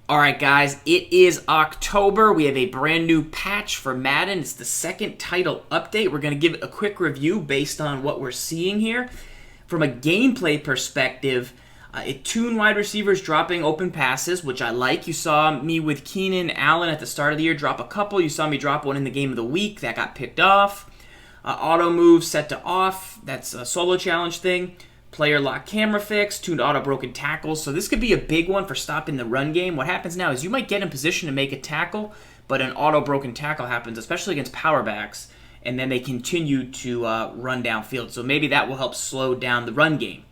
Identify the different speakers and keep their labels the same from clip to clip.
Speaker 1: Alright guys, it is October. We have a brand new patch for Madden. It's the second title update. We're going to give it a quick review based on what we're seeing here. From a gameplay perspective, it tuned wide receivers dropping open passes, which I like. You saw me with Keenan Allen at the start of the year drop a couple. You saw me drop one in the game of the week. That got picked off. Auto move set to off. That's a solo challenge thing. Player lock camera fix, tuned auto broken tackles. So this could be a big one for stopping the run game. What happens now is you might get in position to make a tackle, but an auto broken tackle happens, especially against power backs, and then they continue to run downfield. So maybe that will help slow down the run game.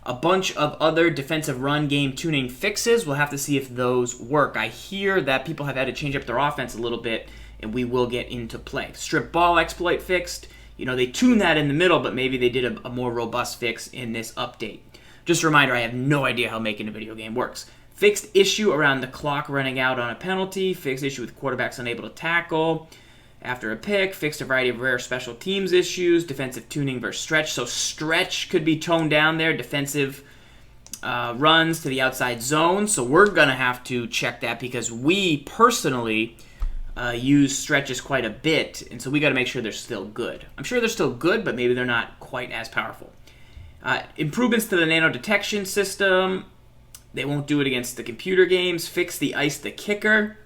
Speaker 1: A bunch of other defensive run game tuning fixes. We'll have to see if those work. I hear that people have had to change up their offense a little bit, and we will get into play. Strip ball exploit fixed. You know, they tuned that in the middle, but maybe they did a more robust fix in this update. Just a reminder, I have no idea how making a video game works. Fixed issue around the clock running out on a penalty. Fixed issue with quarterbacks unable to tackle after a pick. Fixed a variety of rare special teams issues. Defensive tuning versus stretch. So stretch could be toned down there. Defensive runs to the outside zone. So we're going to have to check that because we personally use stretches quite a bit, and so we got to make sure they're still good. I'm sure they're still good, but maybe they're not quite as powerful. Improvements to the nano detection system. They won't do it against the computer games. Fix the ice the kicker.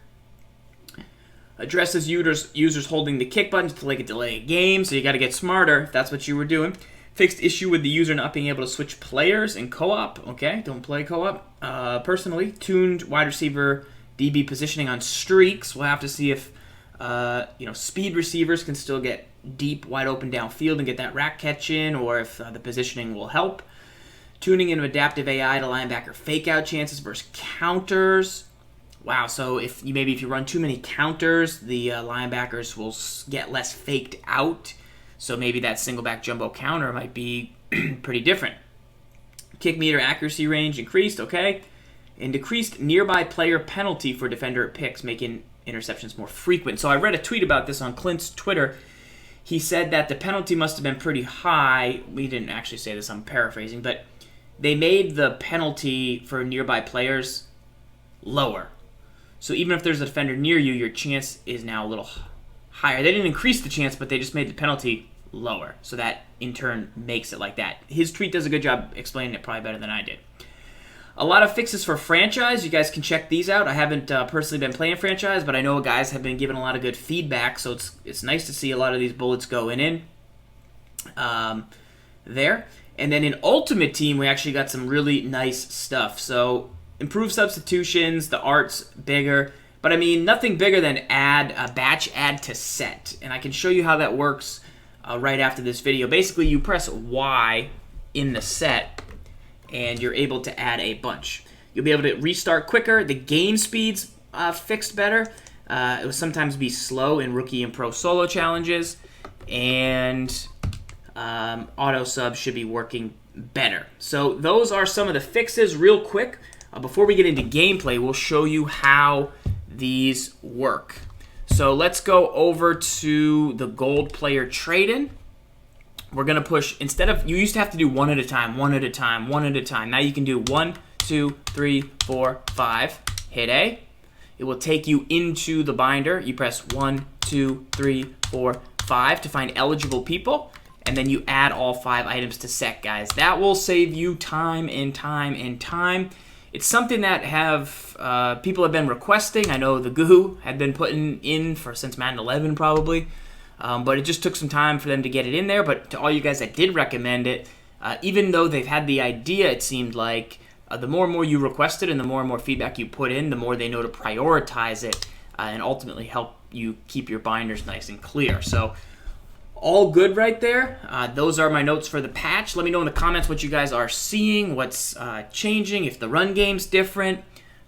Speaker 1: Addresses users holding the kick button to delay a game, so you got to get smarter if that's what you were doing. Fixed issue with the user not being able to switch players in co-op. Okay, don't play co-op. Personally, tuned wide receiver DB positioning on streaks. We'll have to see if speed receivers can still get deep, wide open downfield and get that rack catch in, or if the positioning will help. Tuning in adaptive AI to linebacker fake out chances versus counters. Wow, so if you run too many counters, the linebackers will get less faked out. So maybe that single back jumbo counter might be pretty different. Kick meter accuracy range increased, okay. And decreased nearby player penalty for defender picks, making interceptions more frequent. So I read a tweet about this on Clint's Twitter. He said that the penalty must have been pretty high. We didn't actually say this, I'm paraphrasing, but they made the penalty for nearby players lower. So even if there's a defender near you, your chance is now a little higher. They didn't increase the chance, but they just made the penalty lower. So that, in turn, makes it like that. His tweet does a good job explaining it, probably better than I did. A lot of fixes for franchise. You guys can check these out. I haven't personally been playing franchise, but I know guys have been giving a lot of good feedback, so it's nice to see a lot of these bullets going in there. And then in Ultimate Team, we actually got some really nice stuff. So improved substitutions, the art's bigger, but I mean nothing bigger than batch add to set. And I can show you how that works right after this video. Basically, you press Y in the set, and you're able to add a bunch. You'll be able to restart quicker. The game speed's fixed better. It will sometimes be slow in rookie and pro solo challenges, and auto sub should be working better. So those are some of the fixes real quick. Before we get into gameplay, we'll show you how these work. So let's go over to the gold player trade-in. We're going to push, instead of, you used to have to do one at a time, one at a time, one at a time. Now you can do 1, 2, 3, 4, 5. Hit A. It will take you into the binder. You press 1, 2, 3, 4, 5 to find eligible people. And then you add all 5 items to set, guys. That will save you time and time and time. It's something that people have been requesting. I know the Goo had been putting in since Madden 11 probably. But it just took some time for them to get it in there. But to all you guys that did recommend it, even though they've had the idea, it seemed like the more and more you request it and the more feedback you put in, the more they know to prioritize it and ultimately help you keep your binders nice and clear. So all good right there. Those are my notes for the patch. Let me know in the comments what you guys are seeing, what's changing, if the run game's different.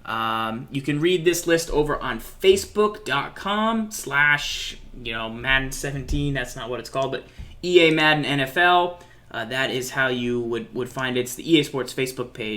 Speaker 1: You can read this list over on Facebook.com/Madden 17. That's not what it's called, but EA Madden NFL. That is how you would find it. It's the EA Sports Facebook page.